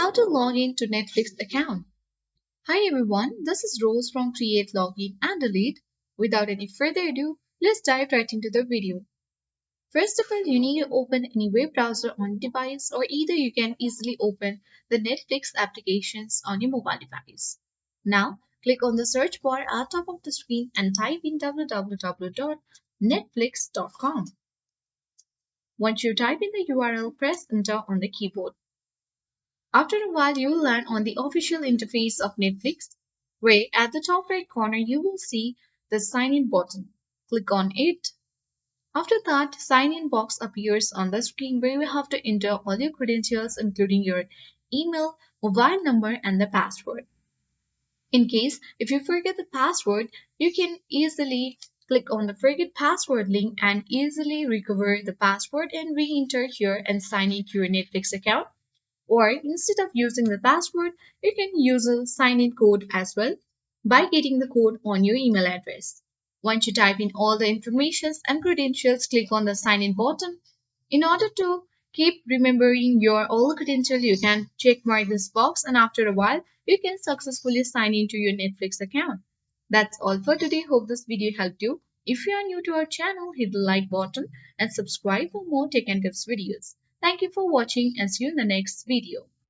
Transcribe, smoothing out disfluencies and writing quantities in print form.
How to log in to Netflix account. Hi everyone, this is Rose from Create Login and Delete. Without any further ado, let's dive right into the video. First of all, you need to open any web browser on device or either you can easily open the Netflix applications on your mobile device. Now, click on the search bar at top of the screen and type in www.netflix.com. Once you type in the URL, press enter on the keyboard. After a while, you will land on the official interface of Netflix, where at the top right corner you will see the sign in button. Click on it. After that, sign in box appears on the screen where you have to enter all your credentials including your email, mobile number and the password. In case if you forget the password, you can easily click on the forget password link and easily recover the password and re-enter here and sign into your Netflix account. Or instead of using the password, you can use a sign-in code as well by getting the code on your email address. Once you type in all the information and credentials, click on the sign in button. In order to keep remembering your all credentials, you can check mark this box and after a while, you can successfully sign into your Netflix account. That's all for today. Hope this video helped you. If you are new to our channel, hit the like button and subscribe for more tech and tips videos. Thank you for watching and see you in the next video.